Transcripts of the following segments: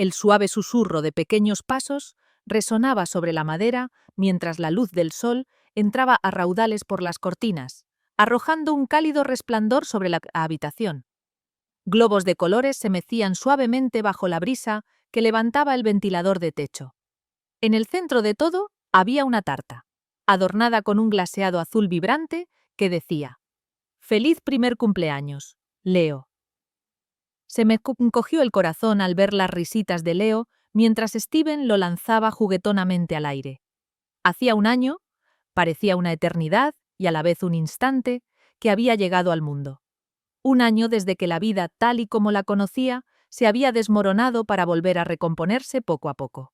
El suave susurro de pequeños pasos resonaba sobre la madera mientras la luz del sol entraba a raudales por las cortinas, arrojando un cálido resplandor sobre la habitación. Globos de colores se mecían suavemente bajo la brisa que levantaba el ventilador de techo. En el centro de todo había una tarta, adornada con un glaseado azul vibrante que decía: «Feliz primer cumpleaños, Leo». Se me encogió el corazón al ver las risitas de Leo mientras Steven lo lanzaba juguetonamente al aire. Hacía un año, parecía una eternidad y a la vez un instante, que había llegado al mundo. Un año desde que la vida, tal y como la conocía, se había desmoronado para volver a recomponerse poco a poco.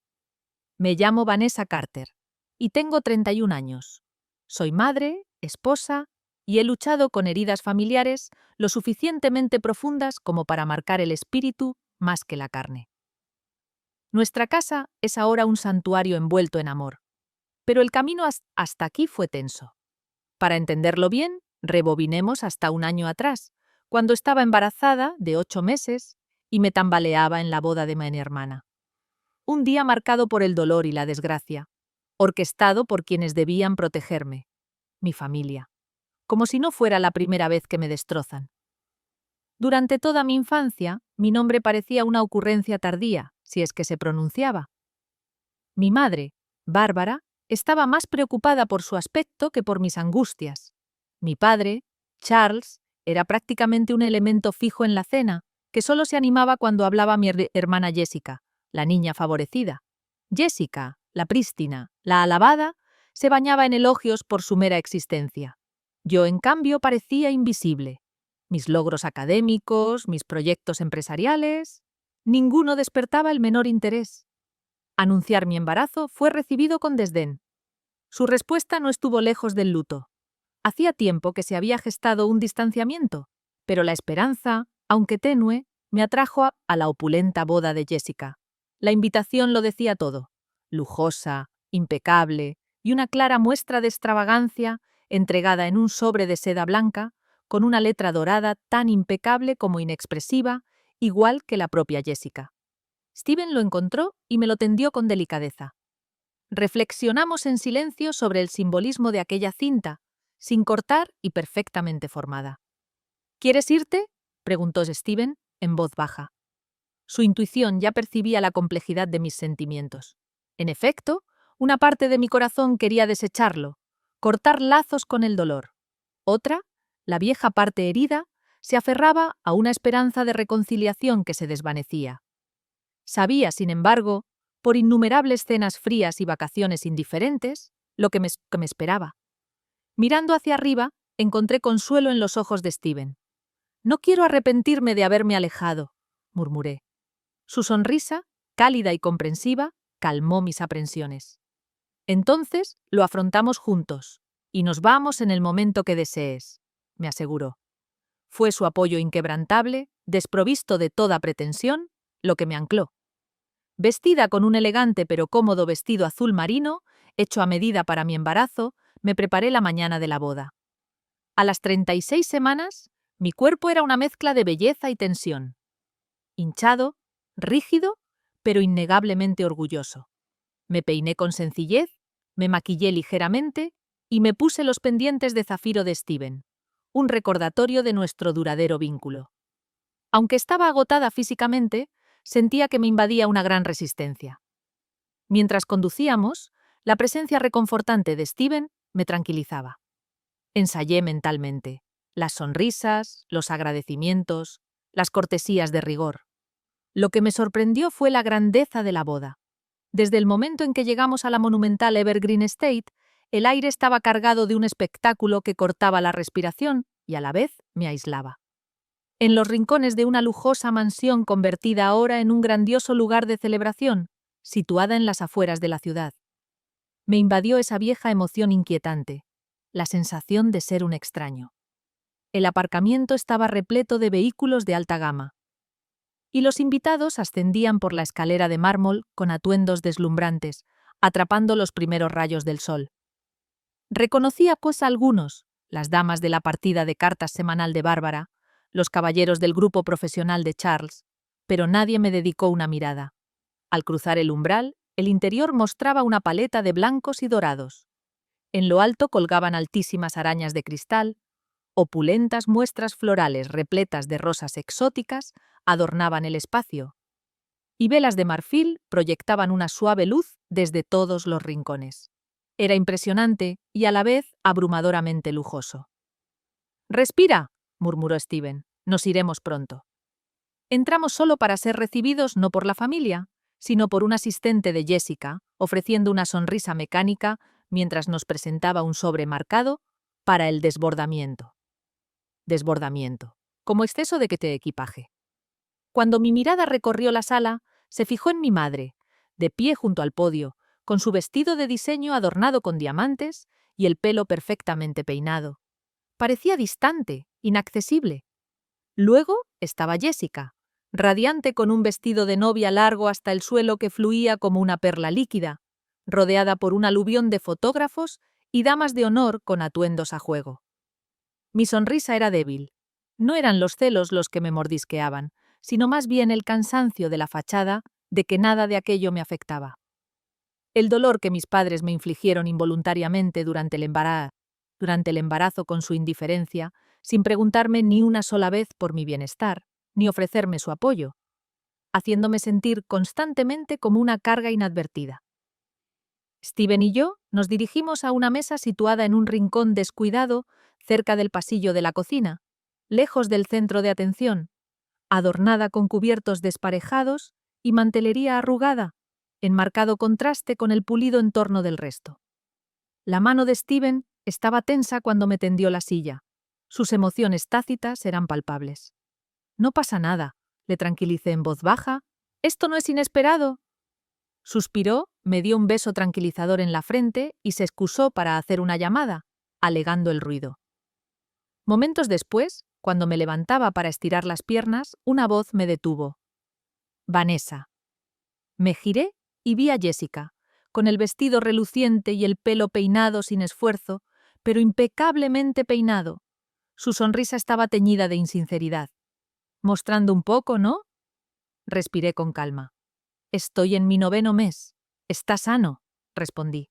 Me llamo Vanessa Carter y tengo 31 años. Soy madre, esposa y he luchado con heridas familiares lo suficientemente profundas como para marcar el espíritu más que la carne. Nuestra casa es ahora un santuario envuelto en amor, pero el camino hasta aquí fue tenso. Para entenderlo bien, rebobinemos hasta un año atrás, cuando estaba embarazada de 8 meses y me tambaleaba en la boda de mi hermana. Un día marcado por el dolor y la desgracia, orquestado por quienes debían protegerme, mi familia, como si no fuera la primera vez que me destrozan. Durante toda mi infancia, mi nombre parecía una ocurrencia tardía, si es que se pronunciaba. Mi madre, Bárbara, estaba más preocupada por su aspecto que por mis angustias. Mi padre, Charles, era prácticamente un elemento fijo en la cena, que solo se animaba cuando hablaba mi hermana Jessica, la niña favorecida. Jessica, la prístina, la alabada, se bañaba en elogios por su mera existencia. Yo, en cambio, parecía invisible. Mis logros académicos, mis proyectos empresariales, ninguno despertaba el menor interés. Anunciar mi embarazo fue recibido con desdén. Su respuesta no estuvo lejos del luto. Hacía tiempo que se había gestado un distanciamiento, pero la esperanza, aunque tenue, me atrajo a la opulenta boda de Jessica. La invitación lo decía todo: lujosa, impecable y una clara muestra de extravagancia entregada en un sobre de seda blanca con una letra dorada tan impecable como inexpresiva, igual que la propia Jessica. Steven lo encontró y me lo tendió con delicadeza. Reflexionamos en silencio sobre el simbolismo de aquella cinta, sin cortar y perfectamente formada. ¿Quieres irte?, preguntó Steven en voz baja. Su intuición ya percibía la complejidad de mis sentimientos. En efecto, una parte de mi corazón quería desecharlo, cortar lazos con el dolor. Otra, la vieja parte herida, se aferraba a una esperanza de reconciliación que se desvanecía. Sabía, sin embargo, por innumerables cenas frías y vacaciones indiferentes, lo que me esperaba. Mirando hacia arriba, encontré consuelo en los ojos de Steven. «No quiero arrepentirme de haberme alejado», murmuré. Su sonrisa, cálida y comprensiva, calmó mis aprensiones. «Entonces lo afrontamos juntos, y nos vamos en el momento que desees», me aseguró. Fue su apoyo inquebrantable, desprovisto de toda pretensión, lo que me ancló. Vestida con un elegante pero cómodo vestido azul marino, hecho a medida para mi embarazo, me preparé la mañana de la boda. A las 36 semanas, mi cuerpo era una mezcla de belleza y tensión. Hinchado, rígido, pero innegablemente orgulloso. Me peiné con sencillez, me maquillé ligeramente y me puse los pendientes de zafiro de Steven, un recordatorio de nuestro duradero vínculo. Aunque estaba agotada físicamente, sentía que me invadía una gran resistencia. Mientras conducíamos, la presencia reconfortante de Steven me tranquilizaba. Ensayé mentalmente las sonrisas, los agradecimientos, las cortesías de rigor. Lo que me sorprendió fue la grandeza de la boda. Desde el momento en que llegamos a la monumental Evergreen Estate, el aire estaba cargado de un espectáculo que cortaba la respiración y a la vez me aislaba. En los rincones de una lujosa mansión convertida ahora en un grandioso lugar de celebración, situada en las afueras de la ciudad. Me invadió esa vieja emoción inquietante, la sensación de ser un extraño. El aparcamiento estaba repleto de vehículos de alta gama, y los invitados ascendían por la escalera de mármol con atuendos deslumbrantes, atrapando los primeros rayos del sol. Reconocía pues a algunos, las damas de la partida de cartas semanal de Bárbara, los caballeros del grupo profesional de Charles, pero nadie me dedicó una mirada. Al cruzar el umbral, el interior mostraba una paleta de blancos y dorados. En lo alto colgaban altísimas arañas de cristal, opulentas muestras florales repletas de rosas exóticas adornaban el espacio, y velas de marfil proyectaban una suave luz desde todos los rincones. Era impresionante y a la vez abrumadoramente lujoso. «Respira», murmuró Steven, «nos iremos pronto». Entramos solo para ser recibidos no por la familia, sino por un asistente de Jessica, ofreciendo una sonrisa mecánica mientras nos presentaba un sobre marcado para el desbordamiento. Desbordamiento, como exceso de equipaje. Cuando mi mirada recorrió la sala, se fijó en mi madre, de pie junto al podio, con su vestido de diseño adornado con diamantes y el pelo perfectamente peinado. Parecía distante, inaccesible. Luego estaba Jessica, radiante con un vestido de novia largo hasta el suelo que fluía como una perla líquida, rodeada por un aluvión de fotógrafos y damas de honor con atuendos a juego. Mi sonrisa era débil. No eran los celos los que me mordisqueaban, sino más bien el cansancio de la fachada de que nada de aquello me afectaba. El dolor que mis padres me infligieron involuntariamente durante el embarazo con su indiferencia, sin preguntarme ni una sola vez por mi bienestar, ni ofrecerme su apoyo, haciéndome sentir constantemente como una carga inadvertida. Steven y yo nos dirigimos a una mesa situada en un rincón descuidado cerca del pasillo de la cocina, lejos del centro de atención, adornada con cubiertos desparejados y mantelería arrugada, en marcado contraste con el pulido entorno del resto. La mano de Steven estaba tensa cuando me tendió la silla. Sus emociones tácitas eran palpables. «No pasa nada», le tranquilicé en voz baja. «Esto no es inesperado». Suspiró, me dio un beso tranquilizador en la frente y se excusó para hacer una llamada, alegando el ruido. Momentos después, cuando me levantaba para estirar las piernas, una voz me detuvo. «Vanessa». Me giré y vi a Jessica, con el vestido reluciente y el pelo peinado sin esfuerzo, pero impecablemente peinado. Su sonrisa estaba teñida de insinceridad. «Mostrando un poco, ¿no?». Respiré con calma. «Estoy en mi 9º mes. Está sano», respondí.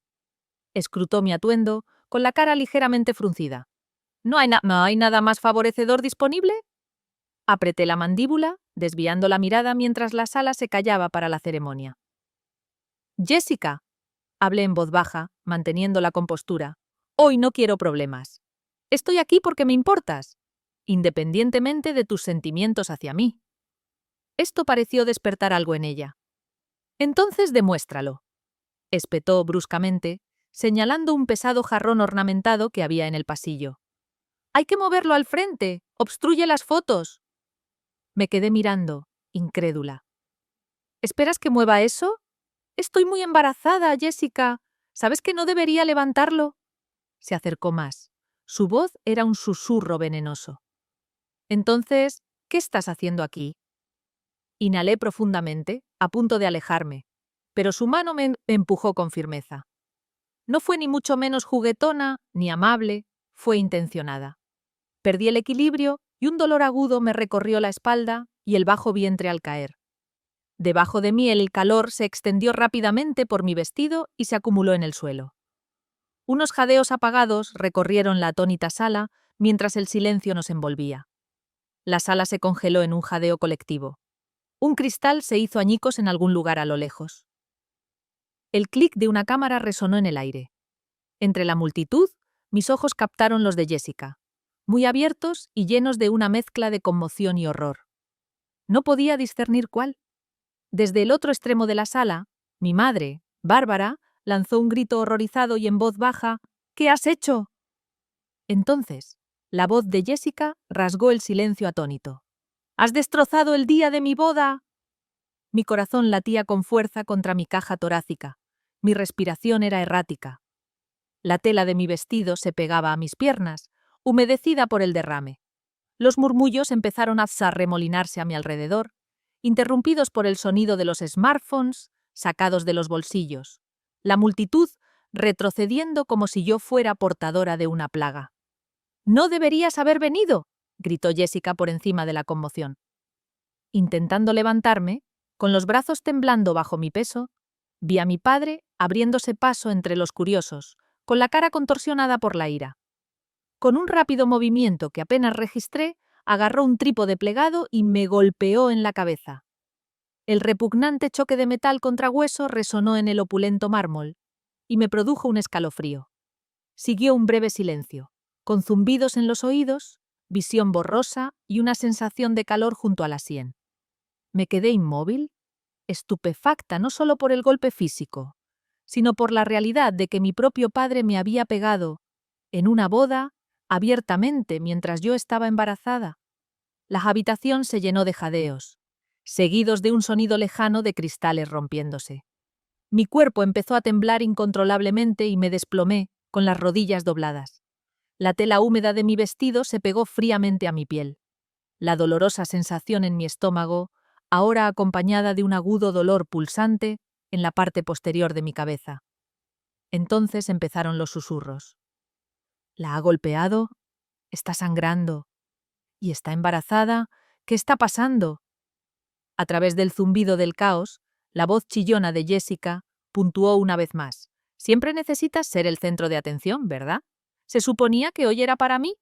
Escrutó mi atuendo, con la cara ligeramente fruncida. ¿No hay nada más favorecedor disponible?» Apreté la mandíbula, desviando la mirada mientras la sala se callaba para la ceremonia. «Jessica», hablé en voz baja, manteniendo la compostura, «hoy no quiero problemas. Estoy aquí porque me importas, independientemente de tus sentimientos hacia mí». Esto pareció despertar algo en ella. «Entonces demuéstralo», espetó bruscamente, señalando un pesado jarrón ornamentado que había en el pasillo. «Hay que moverlo al frente, obstruye las fotos». Me quedé mirando, incrédula. «¿Esperas que mueva eso? Estoy muy embarazada, Jessica. ¿Sabes que no debería levantarlo?». Se acercó más. Su voz era un susurro venenoso. «Entonces, ¿qué estás haciendo aquí?». Inhalé profundamente, a punto de alejarme, pero su mano me empujó con firmeza. No fue ni mucho menos juguetona ni amable, fue intencionada. Perdí el equilibrio y un dolor agudo me recorrió la espalda y el bajo vientre al caer. Debajo de mí el calor se extendió rápidamente por mi vestido y se acumuló en el suelo. Unos jadeos apagados recorrieron la atónita sala mientras el silencio nos envolvía. La sala se congeló en un jadeo colectivo. Un cristal se hizo añicos en algún lugar a lo lejos. El clic de una cámara resonó en el aire. Entre la multitud, mis ojos captaron los de Jessica, muy abiertos y llenos de una mezcla de conmoción y horror. No podía discernir cuál. Desde el otro extremo de la sala, mi madre, Bárbara, lanzó un grito horrorizado y en voz baja: «¿Qué has hecho?». Entonces, la voz de Jessica rasgó el silencio atónito. «¡Has destrozado el día de mi boda!». Mi corazón latía con fuerza contra mi caja torácica. Mi respiración era errática. La tela de mi vestido se pegaba a mis piernas, humedecida por el derrame. Los murmullos empezaron a arremolinarse a mi alrededor, interrumpidos por el sonido de los smartphones sacados de los bolsillos, la multitud retrocediendo como si yo fuera portadora de una plaga. «¡No deberías haber venido!», gritó Jessica por encima de la conmoción. Intentando levantarme, Con los brazos temblando bajo mi peso, vi a mi padre abriéndose paso entre los curiosos, con la cara contorsionada por la ira. Con un rápido movimiento que apenas registré, agarró un trípode plegado y me golpeó en la cabeza. El repugnante choque de metal contra hueso resonó en el opulento mármol y me produjo un escalofrío. Siguió un breve silencio, con zumbidos en los oídos, visión borrosa y una sensación de calor junto a la sien. Me quedé inmóvil, estupefacta no solo por el golpe físico, sino por la realidad de que mi propio padre me había pegado, en una boda, abiertamente mientras yo estaba embarazada. La habitación se llenó de jadeos, seguidos de un sonido lejano de cristales rompiéndose. Mi cuerpo empezó a temblar incontrolablemente y me desplomé, con las rodillas dobladas. La tela húmeda de mi vestido se pegó fríamente a mi piel. La dolorosa sensación en mi estómago, ahora acompañada de un agudo dolor pulsante en la parte posterior de mi cabeza. Entonces empezaron los susurros. ¿La ha golpeado? Está sangrando. ¿Y está embarazada? ¿Qué está pasando? A través del zumbido del caos, la voz chillona de Jessica puntuó una vez más. Siempre necesitas ser el centro de atención, ¿verdad? ¿Se suponía que hoy era para mí?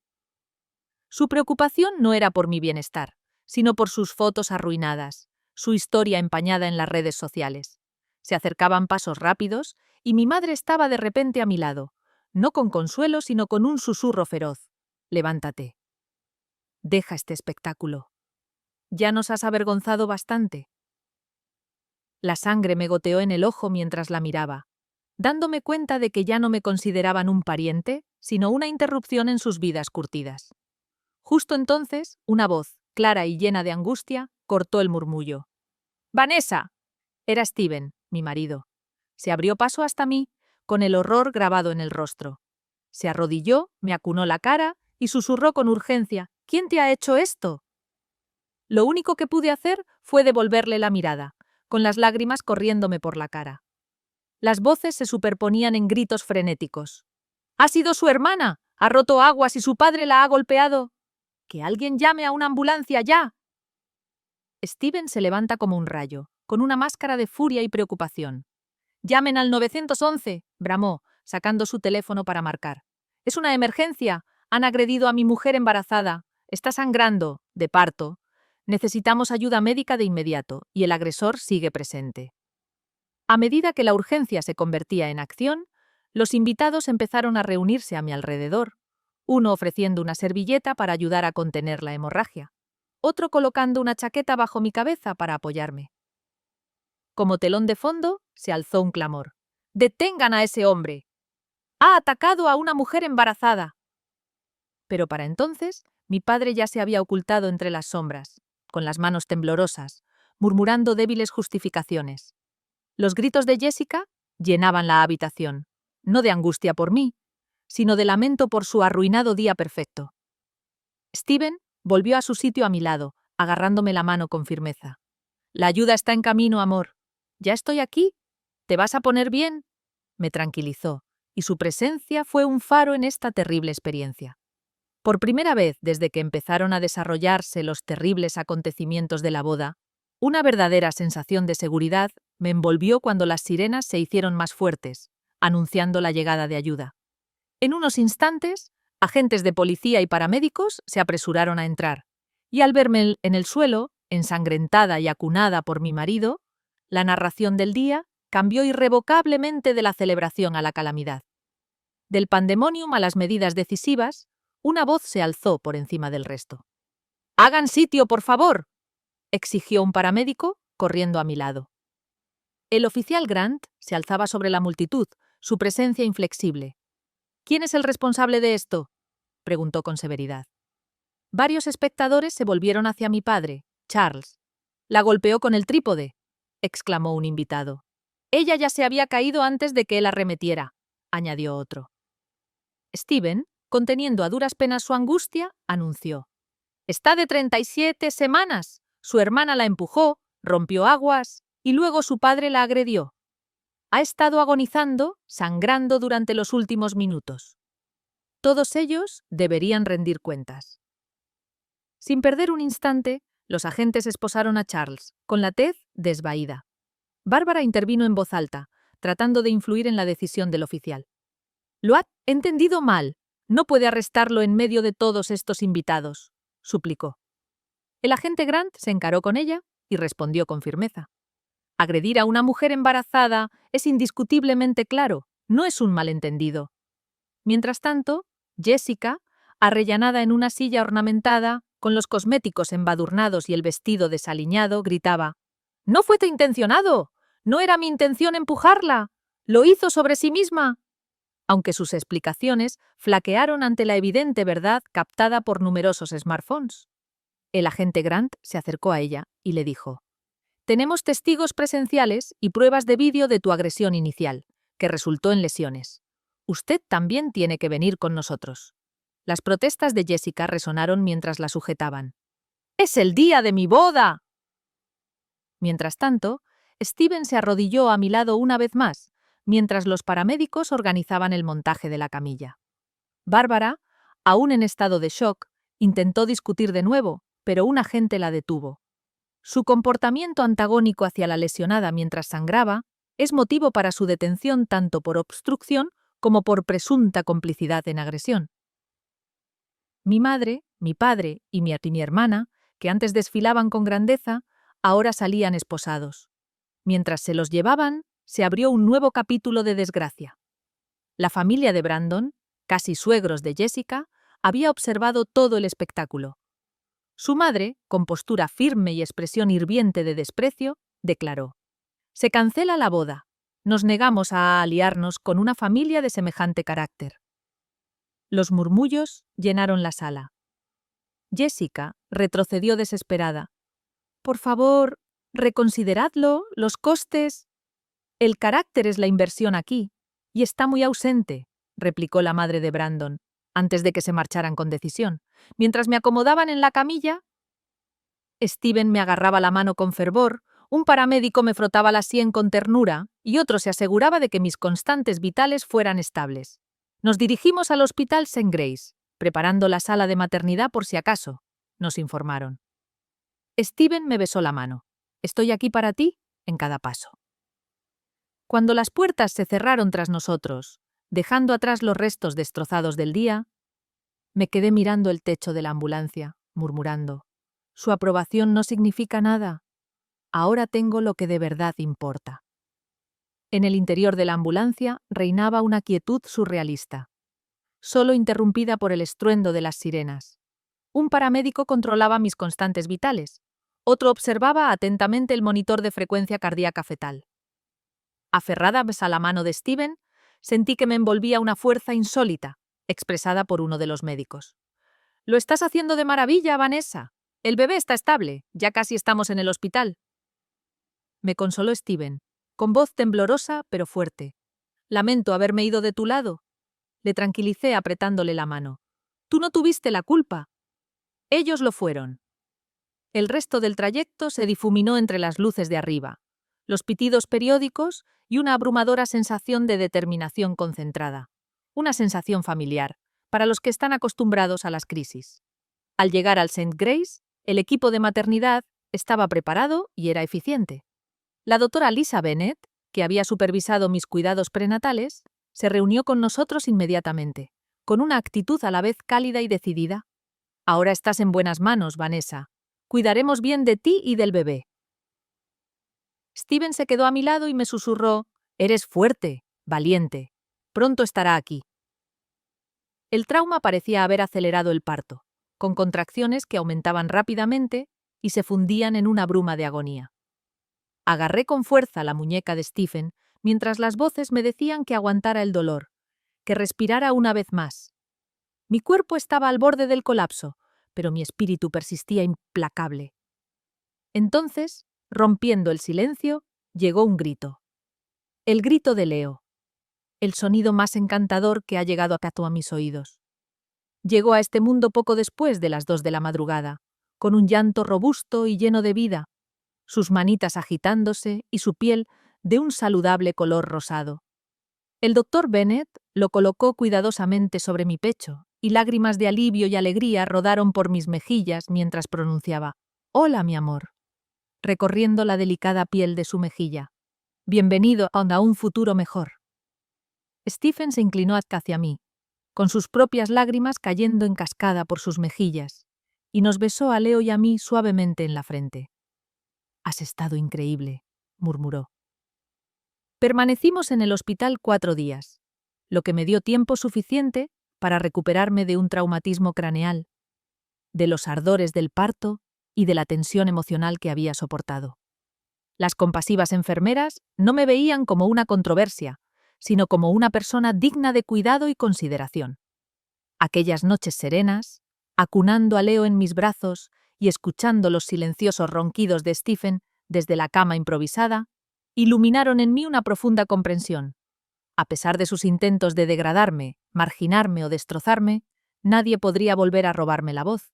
Su preocupación no era por mi bienestar, sino por sus fotos arruinadas, su historia empañada en las redes sociales. Se acercaban pasos rápidos y mi madre estaba de repente a mi lado, no con consuelo, sino con un susurro feroz. Levántate. Deja este espectáculo. Ya nos has avergonzado bastante. La sangre me goteó en el ojo mientras la miraba, dándome cuenta de que ya no me consideraban un pariente, sino una interrupción en sus vidas curtidas. Justo entonces, una voz, clara y llena de angustia, cortó el murmullo. ¡Vanessa! Era Steven, mi marido. Se abrió paso hasta mí, con el horror grabado en el rostro. Se arrodilló, me acunó la cara y susurró con urgencia. ¿Quién te ha hecho esto? Lo único que pude hacer fue devolverle la mirada, con las lágrimas corriéndome por la cara. Las voces se superponían en gritos frenéticos. ¡Ha sido su hermana! ¡Ha roto aguas y su padre la ha golpeado! ¡Que alguien llame a una ambulancia ya! Steven se levanta como un rayo, con una máscara de furia y preocupación. «¡Llamen al 911!», bramó, sacando su teléfono para marcar. «Es una emergencia. Han agredido a mi mujer embarazada. Está sangrando, de parto. Necesitamos ayuda médica de inmediato, y el agresor sigue presente». A medida que la urgencia se convertía en acción, los invitados empezaron a reunirse a mi alrededor, uno ofreciendo una servilleta para ayudar a contener la hemorragia, otro colocando una chaqueta bajo mi cabeza para apoyarme. Como telón de fondo, se alzó un clamor. «¡Detengan a ese hombre! ¡Ha atacado a una mujer embarazada!». Pero para entonces, mi padre ya se había ocultado entre las sombras, con las manos temblorosas, murmurando débiles justificaciones. Los gritos de Jessica llenaban la habitación, no de angustia por mí, sino de lamento por su arruinado día perfecto. Steven volvió a su sitio a mi lado, agarrándome la mano con firmeza. «La ayuda está en camino, amor. ¿Ya estoy aquí? ¿Te vas a poner bien?», me tranquilizó, y su presencia fue un faro en esta terrible experiencia. Por primera vez desde que empezaron a desarrollarse los terribles acontecimientos de la boda, una verdadera sensación de seguridad me envolvió cuando las sirenas se hicieron más fuertes, anunciando la llegada de ayuda. En unos instantes, agentes de policía y paramédicos se apresuraron a entrar, y al verme en el suelo, ensangrentada y acunada por mi marido, la narración del día cambió irrevocablemente de la celebración a la calamidad. Del pandemonium a las medidas decisivas, una voz se alzó por encima del resto. «¡Hagan sitio, por favor!», exigió un paramédico, corriendo a mi lado. El oficial Grant se alzaba sobre la multitud, su presencia inflexible. «¿Quién es el responsable de esto?», preguntó con severidad. Varios espectadores se volvieron hacia mi padre, Charles. «La golpeó con el trípode», exclamó un invitado. «Ella ya se había caído antes de que él arremetiera», añadió otro. Steven, conteniendo a duras penas su angustia, anunció. «Está de 37 semanas. Su hermana la empujó, rompió aguas y luego su padre la agredió. Ha estado agonizando, sangrando durante los últimos minutos. Todos ellos deberían rendir cuentas». Sin perder un instante, Los agentes esposaron a Charles, con la tez desvaída. Bárbara intervino en voz alta, tratando de influir en la decisión del oficial. «Lo ha entendido mal. No puede arrestarlo en medio de todos estos invitados», suplicó. El agente Grant se encaró con ella y respondió con firmeza. «Agredir a una mujer embarazada es indiscutiblemente claro, no es un malentendido». Mientras tanto, Jessica, arrellanada en una silla ornamentada, con los cosméticos embadurnados y el vestido desaliñado, gritaba: «¡No fue intencionado! ¡No era mi intención empujarla! ¡Lo hizo sobre sí misma!». Aunque sus explicaciones flaquearon ante la evidente verdad captada por numerosos smartphones. El agente Grant se acercó a ella y le dijo: «Tenemos testigos presenciales y pruebas de vídeo de tu agresión inicial, que resultó en lesiones. Usted también tiene que venir con nosotros». Las protestas de Jessica resonaron mientras la sujetaban. «¡Es el día de mi boda!». Mientras tanto, Steven se arrodilló a mi lado una vez más, mientras los paramédicos organizaban el montaje de la camilla. Bárbara, aún en estado de shock, intentó discutir de nuevo, pero un agente la detuvo. Su comportamiento antagónico hacia la lesionada mientras sangraba es motivo para su detención tanto por obstrucción como por presunta complicidad en agresión. Mi madre, mi padre y mi hermana, que antes desfilaban con grandeza, ahora salían esposados. Mientras se los llevaban, se abrió un nuevo capítulo de desgracia. La familia de Brandon, casi suegros de Jessica, había observado todo el espectáculo. Su madre, con postura firme y expresión hirviente de desprecio, declaró: «Se cancela la boda. Nos negamos a aliarnos con una familia de semejante carácter». Los murmullos llenaron la sala. Jessica retrocedió desesperada. «Por favor, reconsideradlo, los costes». «El carácter es la inversión aquí, y está muy ausente», replicó la madre de Brandon, antes de que se marcharan con decisión. Mientras me acomodaban en la camilla, Steven me agarraba la mano con fervor, un paramédico me frotaba la sien con ternura y otro se aseguraba de que mis constantes vitales fueran estables. Nos dirigimos al hospital St. Grace, preparando la sala de maternidad por si acaso, nos informaron. Steven me besó la mano. «Estoy aquí para ti en cada paso». Cuando las puertas se cerraron tras nosotros, dejando atrás los restos destrozados del día, me quedé mirando el techo de la ambulancia, murmurando: «Su aprobación no significa nada. Ahora tengo lo que de verdad importa». En el interior de la ambulancia reinaba una quietud surrealista, solo interrumpida por el estruendo de las sirenas. Un paramédico controlaba mis constantes vitales. Otro observaba atentamente el monitor de frecuencia cardíaca fetal. Aferrada a la mano de Steven, sentí que me envolvía una fuerza insólita, expresada por uno de los médicos. «Lo estás haciendo de maravilla, Vanessa. El bebé está estable, ya casi estamos en el hospital». Me consoló Steven, con voz temblorosa pero fuerte. «Lamento haberme ido de tu lado». Le tranquilicé apretándole la mano. «Tú no tuviste la culpa. Ellos lo fueron». El resto del trayecto se difuminó entre las luces de arriba, los pitidos periódicos y una abrumadora sensación de determinación concentrada. Una sensación familiar, para los que están acostumbrados a las crisis. Al llegar al St. Grace, el equipo de maternidad estaba preparado y era eficiente. La doctora Lisa Bennett, que había supervisado mis cuidados prenatales, se reunió con nosotros inmediatamente, con una actitud a la vez cálida y decidida. «Ahora estás en buenas manos, Vanessa. Cuidaremos bien de ti y del bebé». Steven se quedó a mi lado y me susurró: «Eres fuerte, valiente. Pronto estará aquí». El trauma parecía haber acelerado el parto, con contracciones que aumentaban rápidamente y se fundían en una bruma de agonía. Agarré con fuerza la muñeca de Stephen mientras las voces me decían que aguantara el dolor, que respirara una vez más. Mi cuerpo estaba al borde del colapso, pero mi espíritu persistía implacable. Entonces, rompiendo el silencio, llegó un grito. El grito de Leo. El sonido más encantador que ha llegado a mis oídos. Llegó a este mundo poco después de las 2 de la madrugada, con un llanto robusto y lleno de vida, sus manitas agitándose y su piel de un saludable color rosado. El doctor Bennett lo colocó cuidadosamente sobre mi pecho y lágrimas de alivio y alegría rodaron por mis mejillas mientras pronunciaba: Hola, mi amor. Recorriendo la delicada piel de su mejilla. Bienvenido a un futuro mejor. Stephen se inclinó hacia mí, con sus propias lágrimas cayendo en cascada por sus mejillas, y nos besó a Leo y a mí suavemente en la frente. Has estado increíble, murmuró. Permanecimos en el hospital 4 días, lo que me dio tiempo suficiente para recuperarme de un traumatismo craneal, de los ardores del parto y de la tensión emocional que había soportado. Las compasivas enfermeras no me veían como una controversia, sino como una persona digna de cuidado y consideración. Aquellas noches serenas, acunando a Leo en mis brazos y escuchando los silenciosos ronquidos de Stephen desde la cama improvisada, iluminaron en mí una profunda comprensión. A pesar de sus intentos de degradarme, marginarme o destrozarme, nadie podría volver a robarme la voz.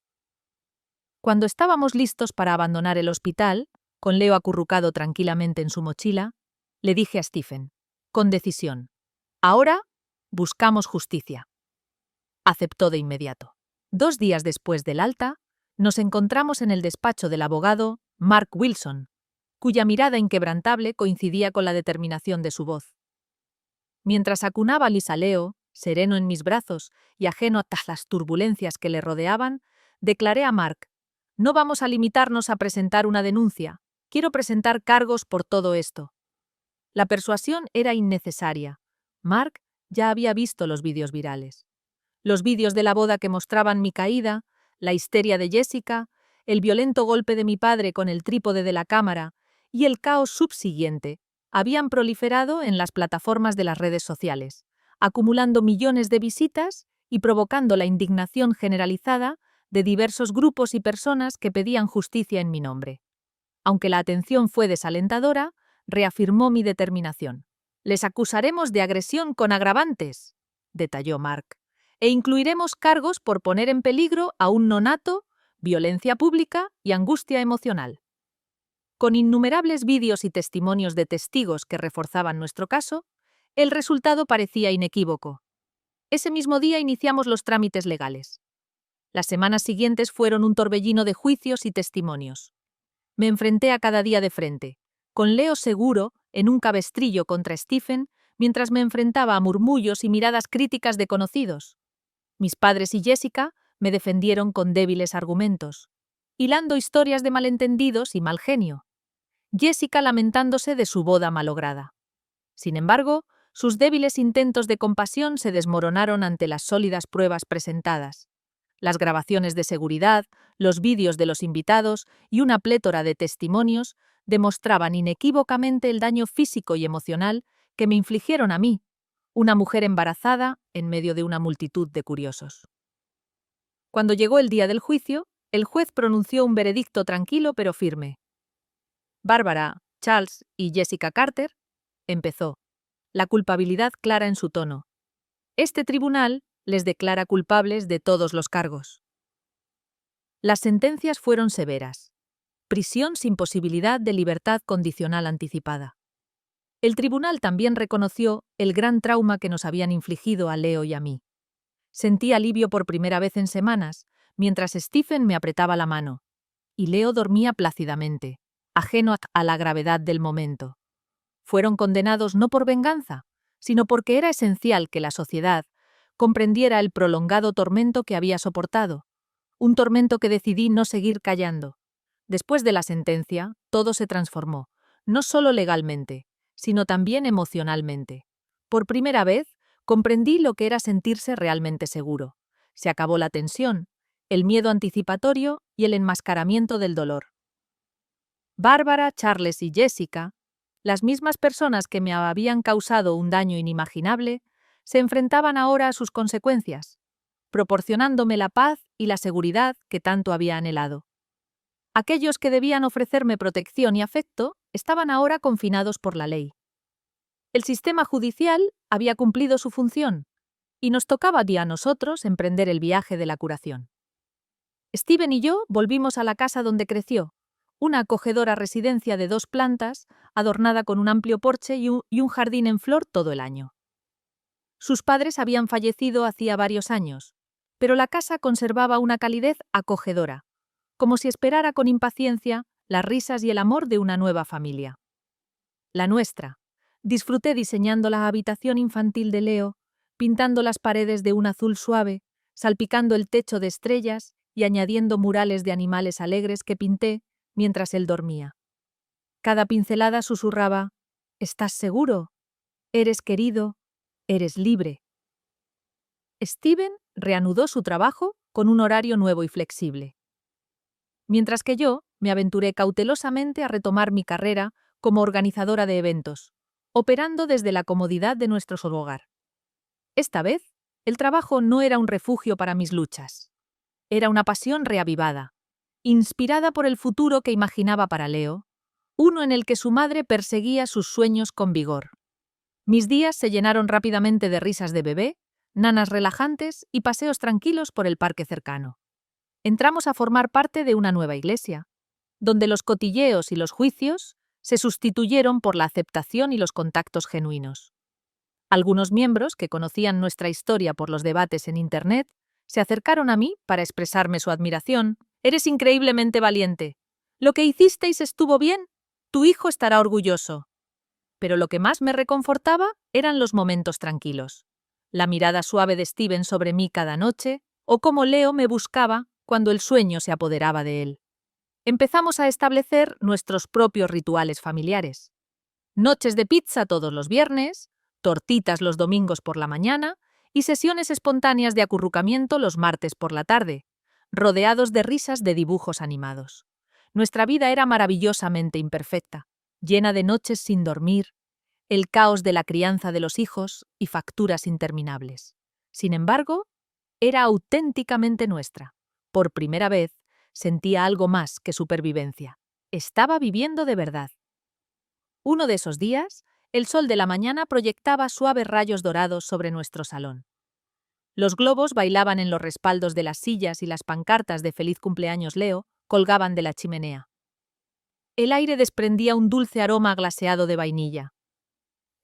Cuando estábamos listos para abandonar el hospital, con Leo acurrucado tranquilamente en su mochila, le dije a Stephen, con decisión, ahora buscamos justicia. Aceptó de inmediato. 2 días después del alta, nos encontramos en el despacho del abogado Mark Wilson, cuya mirada inquebrantable coincidía con la determinación de su voz. Mientras acunaba a Leo, sereno en mis brazos y ajeno a las turbulencias que le rodeaban, declaré a Mark, no vamos a limitarnos a presentar una denuncia, quiero presentar cargos por todo esto. La persuasión era innecesaria. Mark ya había visto los vídeos virales. Los vídeos de la boda que mostraban mi caída, la histeria de Jessica, el violento golpe de mi padre con el trípode de la cámara y el caos subsiguiente habían proliferado en las plataformas de las redes sociales, acumulando millones de visitas y provocando la indignación generalizada de diversos grupos y personas que pedían justicia en mi nombre. Aunque la atención fue desalentadora, reafirmó mi determinación. Les acusaremos de agresión con agravantes, detalló Mark, e incluiremos cargos por poner en peligro a un nonato, violencia pública y angustia emocional. Con innumerables vídeos y testimonios de testigos que reforzaban nuestro caso, el resultado parecía inequívoco. Ese mismo día iniciamos los trámites legales. Las semanas siguientes fueron un torbellino de juicios y testimonios. Me enfrenté a cada día de frente, con Leo seguro en un cabestrillo contra Stephen, mientras me enfrentaba a murmullos y miradas críticas de conocidos. Mis padres y Jessica me defendieron con débiles argumentos, hilando historias de malentendidos y mal genio. Jessica lamentándose de su boda malograda. Sin embargo, sus débiles intentos de compasión se desmoronaron ante las sólidas pruebas presentadas. Las grabaciones de seguridad, los vídeos de los invitados y una plétora de testimonios demostraban inequívocamente el daño físico y emocional que me infligieron a mí, una mujer embarazada en medio de una multitud de curiosos. Cuando llegó el día del juicio, el juez pronunció un veredicto tranquilo pero firme. Bárbara, Charles y Jessica Carter, empezó, la culpabilidad clara en su tono. Este tribunal les declara culpables de todos los cargos. Las sentencias fueron severas. Prisión sin posibilidad de libertad condicional anticipada. El tribunal también reconoció el gran trauma que nos habían infligido a Leo y a mí. Sentí alivio por primera vez en semanas, mientras Stephen me apretaba la mano, y Leo dormía plácidamente, ajeno a la gravedad del momento. Fueron condenados no por venganza, sino porque era esencial que la sociedad comprendiera el prolongado tormento que había soportado, un tormento que decidí no seguir callando. Después de la sentencia, todo se transformó, no solo legalmente, sino también emocionalmente. Por primera vez, comprendí lo que era sentirse realmente seguro. Se acabó la tensión, el miedo anticipatorio y el enmascaramiento del dolor. Bárbara, Charles y Jessica, las mismas personas que me habían causado un daño inimaginable, se enfrentaban ahora a sus consecuencias, proporcionándome la paz y la seguridad que tanto había anhelado. Aquellos que debían ofrecerme protección y afecto estaban ahora confinados por la ley. El sistema judicial había cumplido su función, y nos tocaba a nosotros emprender el viaje de la curación. Stephen y yo volvimos a la casa donde creció, una acogedora residencia de 2 plantas, adornada con un amplio porche y un jardín en flor todo el año. Sus padres habían fallecido hacía varios años, pero la casa conservaba una calidez acogedora, como si esperara con impaciencia las risas y el amor de una nueva familia. La nuestra. Disfruté diseñando la habitación infantil de Leo, pintando las paredes de un azul suave, salpicando el techo de estrellas y añadiendo murales de animales alegres que pinté mientras él dormía. Cada pincelada susurraba: «¿Estás seguro? Eres querido, eres libre». Steven reanudó su trabajo con un horario nuevo y flexible, mientras que yo me aventuré cautelosamente a retomar mi carrera como organizadora de eventos, operando desde la comodidad de nuestro solo hogar. Esta vez, el trabajo no era un refugio para mis luchas. Era una pasión reavivada, inspirada por el futuro que imaginaba para Leo, uno en el que su madre perseguía sus sueños con vigor. Mis días se llenaron rápidamente de risas de bebé, nanas relajantes y paseos tranquilos por el parque cercano. Entramos a formar parte de una nueva iglesia, donde los cotilleos y los juicios se sustituyeron por la aceptación y los contactos genuinos. Algunos miembros, que conocían nuestra historia por los debates en Internet, se acercaron a mí para expresarme su admiración. «Eres increíblemente valiente. Lo que hicisteis estuvo bien. Tu hijo estará orgulloso». Pero lo que más me reconfortaba eran los momentos tranquilos. La mirada suave de Steven sobre mí cada noche, o cómo Leo me buscaba cuando el sueño se apoderaba de él. Empezamos a establecer nuestros propios rituales familiares. Noches de pizza todos los viernes, tortitas los domingos por la mañana y sesiones espontáneas de acurrucamiento los martes por la tarde, rodeados de risas de dibujos animados. Nuestra vida era maravillosamente imperfecta, llena de noches sin dormir, el caos de la crianza de los hijos y facturas interminables. Sin embargo, era auténticamente nuestra. Por primera vez, sentía algo más que supervivencia. Estaba viviendo de verdad. Uno de esos días, el sol de la mañana proyectaba suaves rayos dorados sobre nuestro salón. Los globos bailaban en los respaldos de las sillas y las pancartas de «Feliz cumpleaños, Leo» colgaban de la chimenea. El aire desprendía un dulce aroma glaseado de vainilla.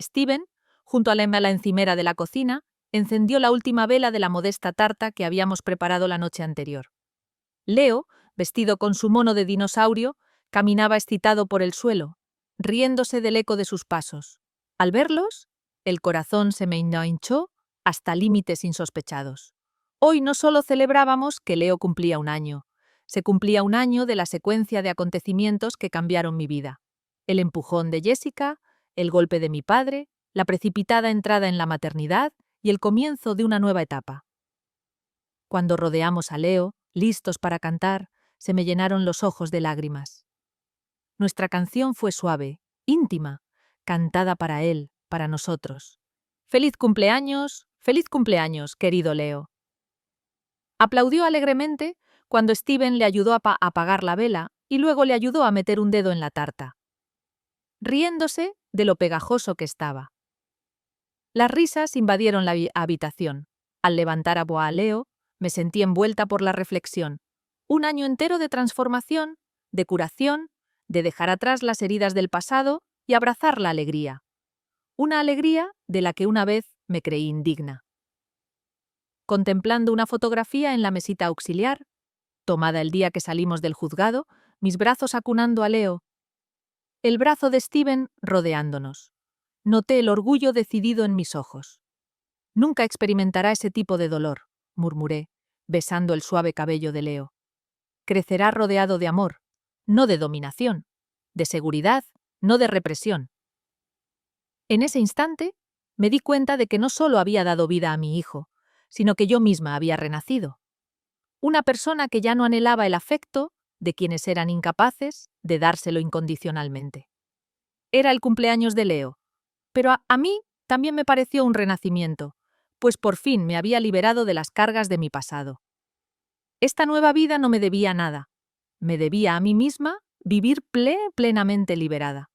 Steven, junto a la encimera de la cocina, encendió la última vela de la modesta tarta que habíamos preparado la noche anterior. Leo, vestido con su mono de dinosaurio, caminaba excitado por el suelo, riéndose del eco de sus pasos. Al verlos, el corazón se me hinchó hasta límites insospechados. Hoy no solo celebrábamos que Leo cumplía un año, se cumplía un año de la secuencia de acontecimientos que cambiaron mi vida. El empujón de Jessica, el golpe de mi padre, la precipitada entrada en la maternidad y el comienzo de una nueva etapa. Cuando rodeamos a Leo, listos para cantar, se me llenaron los ojos de lágrimas. Nuestra canción fue suave, íntima, cantada para él, para nosotros. «Feliz cumpleaños, querido Leo». Aplaudió alegremente cuando Steven le ayudó a apagar la vela y luego le ayudó a meter un dedo en la tarta, riéndose de lo pegajoso que estaba. Las risas invadieron la habitación. Al levantar a Leo, me sentí envuelta por la reflexión. Un año entero de transformación, de curación, de dejar atrás las heridas del pasado y abrazar la alegría. Una alegría de la que una vez me creí indigna. Contemplando una fotografía en la mesita auxiliar, tomada el día que salimos del juzgado, mis brazos acunando a Leo, el brazo de Steven rodeándonos. Noté el orgullo decidido en mis ojos. «Nunca experimentará ese tipo de dolor», murmuré, besando el suave cabello de Leo. «Crecerá rodeado de amor, no de dominación, de seguridad, no de represión». En ese instante, me di cuenta de que no solo había dado vida a mi hijo, sino que yo misma había renacido. Una persona que ya no anhelaba el afecto de quienes eran incapaces de dárselo incondicionalmente. Era el cumpleaños de Leo, pero a mí también me pareció un renacimiento, pues por fin me había liberado de las cargas de mi pasado. Esta nueva vida no me debía nada. Me debía a mí misma vivir plenamente liberada.